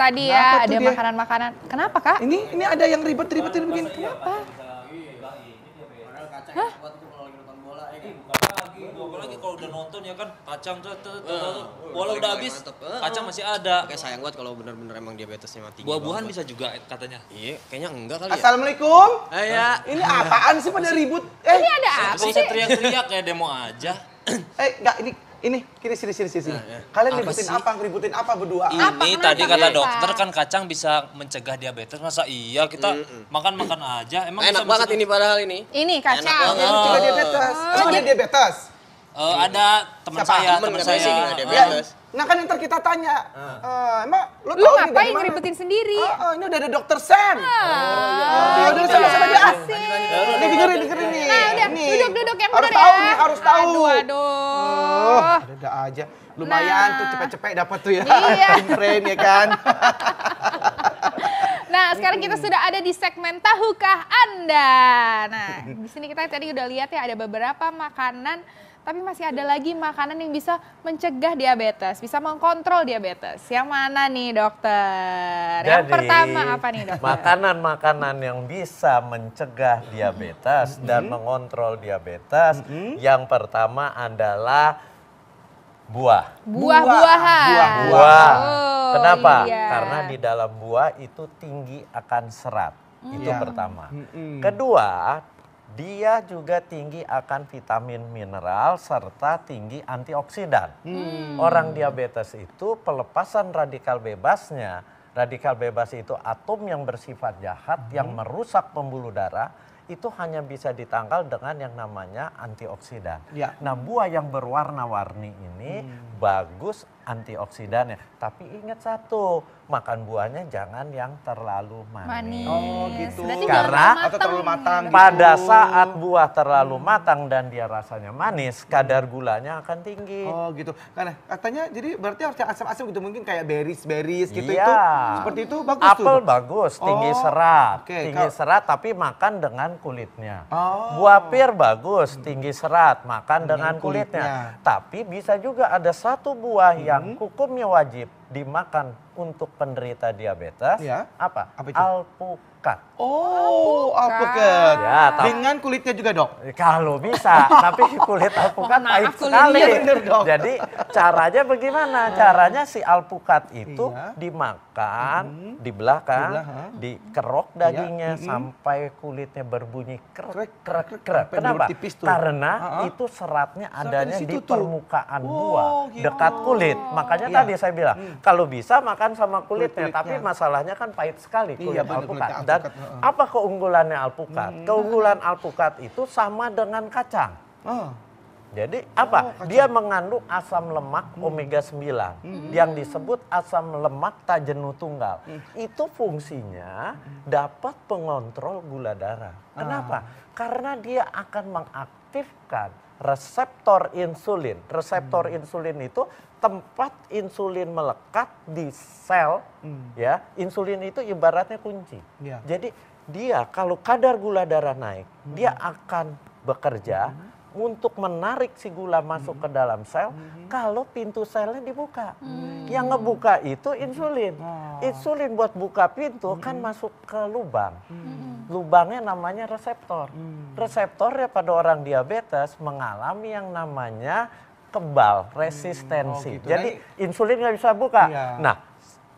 tadi ya, ada makanan-makanan. Kenapa, Kak? Ini ada yang ribet-ribetin begini. Kenapa? Hah? Apalagi kalau udah nonton ya kan kacang bola udah habis, kacang masih ada. Kayak sayang banget kalau bener-bener emang diabetesnya mati. Buah-buahan bisa juga katanya. Iya, kayaknya enggak kali ya. Assalamualaikum. Ya. Ini apaan sih pada ribut? Ini ada apa sih? Bisa teriak-teriak kayak demo aja. Enggak, ini sini. Kalian ributin apa berdua? Ini tadi kata dokter kan kacang bisa mencegah diabetes. Masa iya kita makan-makan aja? Emang Enak banget ini padahal ini. Ini kacang. Mencegah diabetes. Emang dia diabetes? Ada teman saya. Nah kan ntar kita tanya. Emang lu Lu ngapain ngeribetin sendiri? Ini udah ada dokter Sam. Udah sama dia. Dengerin nih. Nah udah, duduk yang bener ya. Harus tahu. Aduh. Ada aja. Lumayan tuh cepet-cepet dapat tuh ya. Iya. Friend ya kan. Nah, sekarang kita sudah ada di segmen Tahukah Anda. Nah, di sini kita tadi udah lihat ya ada beberapa makanan, tapi masih ada lagi makanan yang bisa mencegah diabetes, bisa mengkontrol diabetes. Yang mana nih, dokter? Yang pertama apa nih, dokter? Makanan-makanan yang bisa mencegah diabetes dan mengontrol diabetes, yang pertama adalah buah. Buah-buahan. Buah. Oh, Kenapa? iya. Karena di dalam buah itu tinggi akan serat. Itu pertama. Kedua, dia juga tinggi akan vitamin mineral serta tinggi antioksidan. Orang diabetes itu pelepasan radikal bebasnya. Radikal bebas itu atom yang bersifat jahat yang merusak pembuluh darah. Itu hanya bisa ditangkal dengan yang namanya antioksidan. Ya. Nah, buah yang berwarna-warni ini bagus antioksidannya. Tapi ingat satu, makan buahnya jangan yang terlalu manis. Oh gitu. Berarti Karena atau terlalu matang. pada saat buah terlalu matang dan dia rasanya manis, kadar gulanya akan tinggi. Oh gitu. Karena katanya jadi berarti harus yang asam-asam gitu, mungkin kayak berries gitu Iya. itu. Seperti itu bagus tuh. Apel bagus, tinggi serat. Oke, Tinggi serat tapi makan dengan kulitnya. Oh. Buah pir bagus, tinggi serat, makan dengan kulitnya. Tapi bisa juga ada satu buah yang hukumnya wajib dimakan untuk penderita diabetes. Ya. Apa? Apa itu? Alpukat. Oh, alpukat. Ya, Dengan kulitnya juga, Dok. Kalau bisa, tapi kulit alpukat Mohon maaf, pahit kulitnya sekali. bener dong. Jadi caranya bagaimana? Caranya si alpukat itu Iya. dimakan, dibelahkan, Dibelah, ha? dikerok dagingnya sampai kulitnya berbunyi krek krek krek. Sampai Kenapa? bener tipis tuh. Karena Ha-ha. itu seratnya adanya di di situ tuh. permukaan Oh, buah, gitu. dekat kulit. Makanya Iya. tadi saya bilang, kalau bisa makan sama kulitnya, Kulit-kulitnya. tapi masalahnya kan pahit sekali kulit Iya, bener, alpukat. kulitnya Dan alpukat, ha-ha. apa keunggulannya alpukat? Keunggulan alpukat itu sama dengan kacang. Oh. Jadi apa? Dia mengandung asam lemak omega 9 yang disebut asam lemak tak jenuh tunggal. Itu fungsinya dapat pengontrol gula darah. Kenapa? Karena dia akan mengaktifkan reseptor insulin. Reseptor insulin itu tempat insulin melekat di sel, ya. Insulin itu ibaratnya kunci. Iya. Jadi dia kalau kadar gula darah naik, dia akan bekerja untuk menarik si gula masuk ke dalam sel kalau pintu selnya dibuka. Yang ngebuka itu insulin. Insulin buat buka pintu kan masuk ke lubang. Lubangnya namanya reseptor. Reseptornya pada orang diabetes mengalami yang namanya kebal, resistensi. gitu. Jadi insulin nggak bisa buka. Iya. Nah,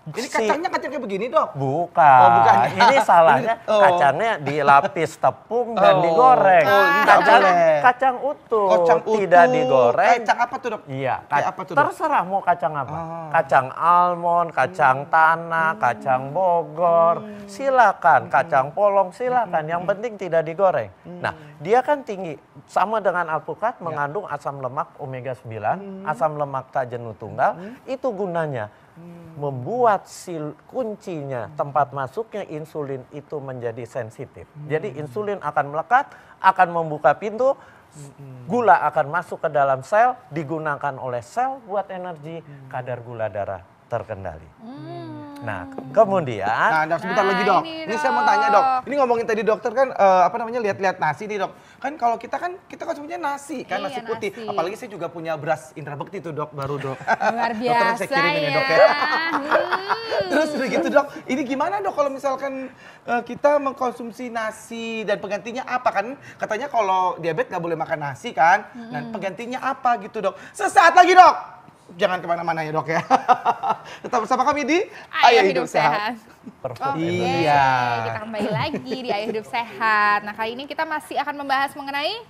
Ini kacangnya kayak begini, Dok. bukan. Oh, bukan. Ini salahnya Oh. kacangnya dilapis tepung dan digoreng. Oh, ini nggak boleh. Kacang utuh, Kacang utuh. tidak digoreng. Kacang apa tuh, Dok? Iya, Kayak apa tuh, Dok? terserah mau kacang apa. Oh. Kacang almond, kacang tanah, kacang Bogor, silakan. Kacang polong silakan. Yang penting tidak digoreng. Nah, dia kan tinggi sama dengan alpukat mengandung asam lemak omega 9, asam lemak tak jenuh tunggal. Itu gunanya membuat si kuncinya tempat masuknya insulin itu menjadi sensitif. Jadi insulin akan melekat, akan membuka pintu, gula akan masuk ke dalam sel, digunakan oleh sel buat energi, kadar gula darah terkendali. Nah, kemudian Nah, dok, sebentar lagi dok. ini Ini saya mau tanya dok. Ini ngomongin tadi dokter kan lihat-lihat nasi nih dok. Kan kalau kita konsumsinya nasi kan, Iya, nasi putih. nasi. Apalagi saya juga punya beras Indra Bekti tuh dok, baru dok. Luar Dokter biasa saya kirimin ya. dok ya. Terus udah gitu dok, ini gimana dok kalau misalkan kita mengkonsumsi nasi dan penggantinya apa kan? Katanya kalau diabetes nggak boleh makan nasi kan? Dan penggantinya apa gitu dok? Sesaat lagi dok. Jangan kemana-mana ya dok ya. Tetap bersama kami di Ayo Hidup Sehat. Perfect Oke, Iya. kita kembali lagi di Ayo Hidup Sehat. Nah, kali ini kita masih akan membahas mengenai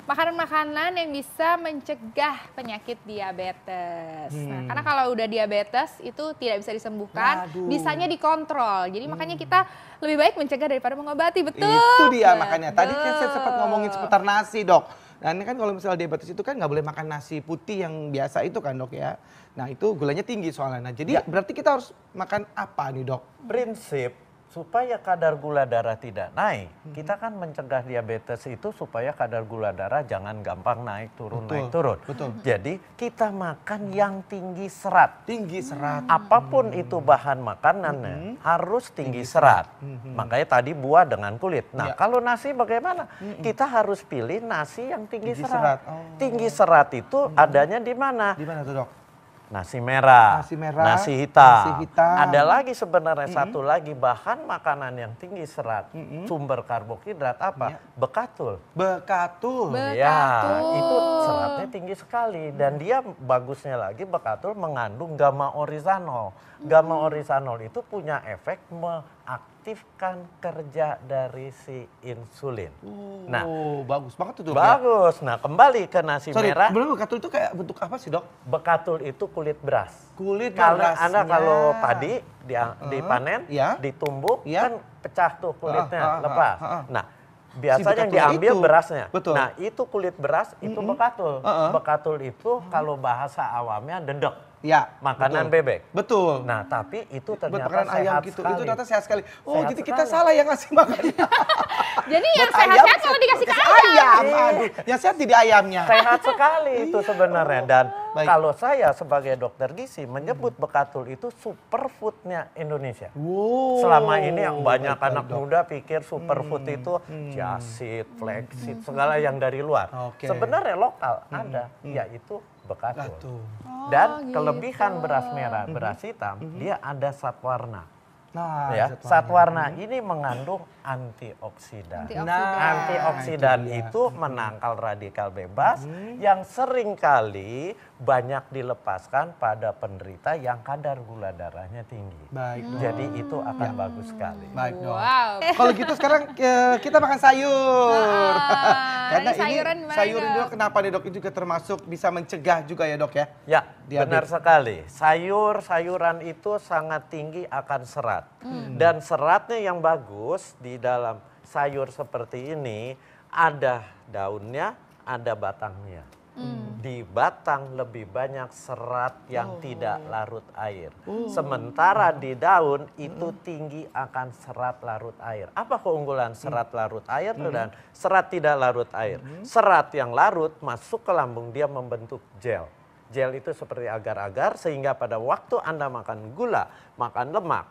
makanan-makanan yang bisa mencegah penyakit diabetes. Nah, karena kalau udah diabetes itu tidak bisa disembuhkan, Waduh. bisanya dikontrol. Jadi makanya kita lebih baik mencegah daripada mengobati, betul? Itu dia makanya. Tadi kan saya Betul. sempat ngomongin seputar nasi dok. Nah ini kan kalau misalnya diabetes itu kan nggak boleh makan nasi putih yang biasa itu kan dok ya. Nah itu gulanya tinggi soalnya. Nah jadi berarti kita harus makan apa nih dok? prinsip supaya kadar gula darah tidak naik, kita kan mencegah diabetes itu supaya kadar gula darah jangan gampang naik turun, Betul, naik turun. betul. Jadi kita makan yang tinggi serat. Tinggi serat. Apapun itu bahan makanannya harus tinggi serat. Makanya tadi buah dengan kulit. Nah, Ya. kalau nasi bagaimana? Kita harus pilih nasi yang tinggi, Tinggi serat. serat. Oh. Tinggi serat itu adanya di mana? Di mana tuh dok? Nasi merah, Nasi merah, nasi hitam. nasi hitam. Ada lagi sebenarnya satu lagi bahan makanan yang tinggi serat, sumber karbohidrat apa? Bekatul. Bekatul. Ya, itu seratnya tinggi sekali dan dia bagusnya lagi bekatul mengandung gamma oryzanol. Gamma oryzanol itu punya efek mengaktifkan kerja dari si insulin. Nah, Bagus banget tuh dok. Ya. bagus. Nah, kembali ke nasi Sorry, merah. bener bekatul itu kayak bentuk apa sih dok? Bekatul itu kulit beras. Kulit Kalau berasnya. Anda kalau padi dipanen, Iya. ditumbuk, Iya. kan pecah tuh kulitnya, Ah, lepas. ah, ah. Nah, biasanya yang bekatulnya diambil itu. berasnya. Betul. Nah, itu kulit beras, itu bekatul. Bekatul itu kalau bahasa awamnya dedek, Ya. makanan betul. bebek. Betul. Nah, tapi itu Buat ternyata makanan ayam sehat gitu, sekali. itu ternyata sehat sekali. Oh, Sehat jadi kita sekali. salah yang ngasih makan. Jadi yang Buat sehat-sehat ayam, malah dikasih ke kasih ayam. Aduh, yang sehat jadi ayamnya. Sehat sekali itu sebenarnya. Dan Baik. kalau saya sebagai dokter gizi menyebut bekatul itu superfoodnya Indonesia. Wow. Selama ini yang banyak Baik, anak Dok. muda pikir superfood itu chia seed, flaxseed, segala yang dari luar. Oke. Sebenarnya lokal ada, yaitu bekatul. Bekatul. Dan gitu. kelebihan beras merah, beras hitam, dia ada zat warna. Nah, Ya, zat warna ini mengandung antioksidan. Antioksidan itu menangkal radikal bebas yang seringkali banyak dilepaskan pada penderita yang kadar gula darahnya tinggi. Baik, Dok. Jadi itu akan bagus sekali. Baik, Dok. Wow. Kalau gitu sekarang kita makan sayur. Karena ini sayuran ini gimana, sayur ini Dok? Dok, kenapa nih Dok? Itu juga termasuk bisa mencegah juga ya Dok ya? Ya, Diabetes. benar sekali. Sayuran itu sangat tinggi akan serat. Dan seratnya yang bagus di dalam sayur seperti ini ada daunnya, ada batangnya. Di batang lebih banyak serat yang tidak larut air. Sementara di daun itu tinggi akan serat larut air. Apa keunggulan serat larut air dan serat tidak larut air? Serat yang larut masuk ke lambung dia membentuk gel. Gel itu seperti agar-agar sehingga pada waktu Anda makan gula, makan lemak,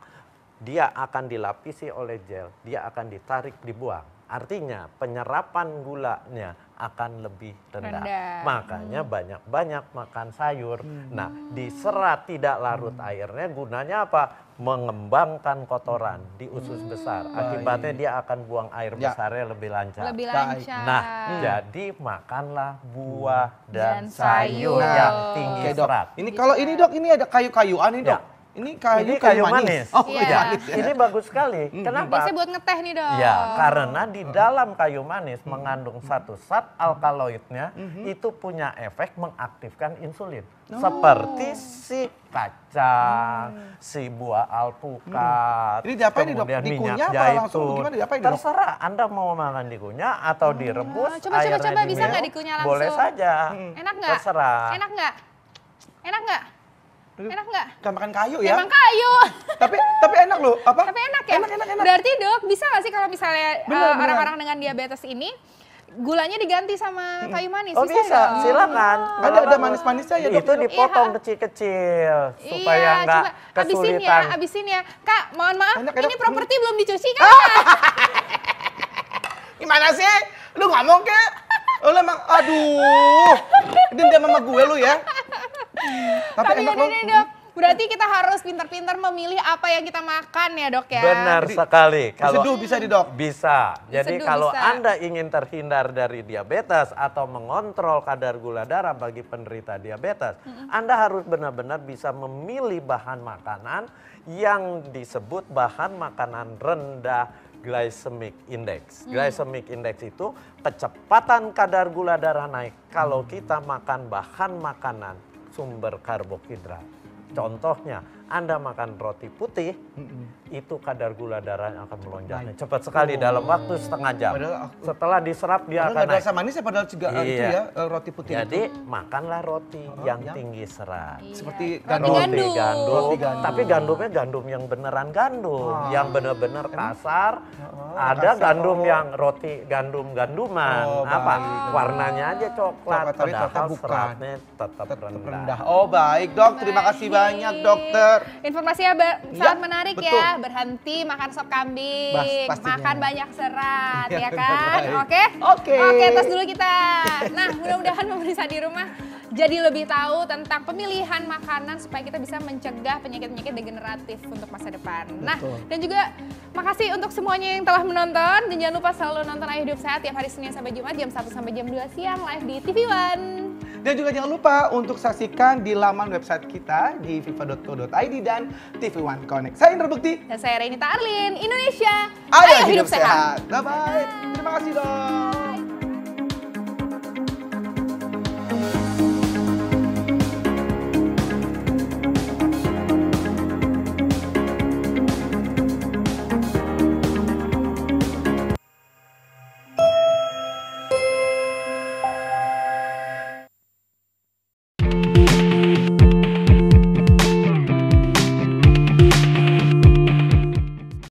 dia akan dilapisi oleh gel, dia akan ditarik dibuang. Artinya penyerapan gulanya akan lebih rendah. Makanya banyak-banyak makan sayur. Nah, di serat tidak larut airnya gunanya apa? Mengembangkan kotoran di usus besar. Akibatnya dia akan buang air besarnya lebih lancar. Lebih Baik. lancar. Nah, jadi makanlah buah dan Dan sayur sayur. yang tinggi Oke Dok. serat. Ini kalau ini Dok, ini ada kayu-kayuan nih Dok. Ya. Ini kayu, Ini kayu manis. Oh, Iya. kayu Ya, manis ya. ini bagus sekali. Kenapa? Biasanya buat ngeteh nih dok. Ya, karena di dalam kayu manis mengandung satu zat alkaloidnya itu punya efek mengaktifkan insulin. Seperti si kacang, si buah alpukat, Ini diapain nih, Dok? kemudian Dikunyah minyak apa langsung zaitun. gimana? Diapain nih, Dok? Terserah Anda mau makan dikunyah atau direbus. Coba, airnya coba, bisa diminum, nggak dikunyah langsung? Boleh saja. Enak nggak? Terserah. Enak nggak? Enak nggak? Enak nggak? Bukan makan kayu ya? Emang kayu. Tapi enak loh. Apa? Tapi enak ya? Enak. Berarti dok, bisa nggak sih kalau misalnya Bener, bener. orang-orang dengan diabetes ini, gulanya diganti sama kayu manis. Oh bisa, dong? silakan. Ada manis-manisnya ya, Dok? Itu dipotong kecil-kecil supaya Iya, nggak coba kesulitan. abisin ya. Kak, mohon maaf, Enak ya, ini Dok? properti belum dicuci kan? Gimana sih? Lu ngomong ke? Lu emang, aduh. Dendam sama gue lu ya. Tapi enak loh. ini Dok, berarti kita harus pintar-pintar memilih apa yang kita makan ya Dok ya. Benar sekali. Seduh bisa di, Dok? Bisa. Jadi Diseduh kalau bisa. Anda ingin terhindar dari diabetes atau mengontrol kadar gula darah bagi penderita diabetes, Anda harus benar-benar bisa memilih bahan makanan yang disebut bahan makanan rendah glycemic index. Glycemic index itu kecepatan kadar gula darah naik kalau kita makan bahan makanan sumber karbohidrat. Contohnya, Anda makan roti putih, itu kadar gula darahnya akan melonjak. Cepat sekali dalam waktu setengah jam. Padahal Setelah diserap dia Padahal akan nggak naik. ada rasa manis ya, padahal juga itu Iya. ya, roti putih Jadi itu. makanlah roti yang tinggi serat. Seperti Roti gandum. gandum. Gandum, Roti gandum. tapi gandumnya gandum yang beneran gandum, yang bener-bener kasar. Ada kasar. gandum yang roti gandum-ganduman, Oh, apa? baik. Warnanya aja coklat, Coklat, tapi ternyata padahal bukan. seratnya tetap Tetap rendah. rendah. Oh baik dok, terima kasih banyak dokter. Informasinya sangat menarik betul. ya. Berhenti makan sop kambing, Pastinya. makan banyak serat Iya, ya kan. baik. Oke? Oke. Oke, tos dulu kita. Nah, mudah-mudahan pemirsa di rumah jadi lebih tahu tentang pemilihan makanan supaya kita bisa mencegah penyakit-penyakit degeneratif untuk masa depan. Nah, dan juga makasih untuk semuanya yang telah menonton dan jangan lupa selalu nonton Ayo Hidup Sehat tiap hari Senin sampai Jumat jam 1 sampai jam 2 siang live di TV One. Dan juga jangan lupa untuk saksikan di laman website kita di viva.co.id dan TV One Connect. Saya Indra Bekti. Dan saya Renita Arlin, Indonesia. Ayo hidup sehat. Bye-bye. Terima kasih dok.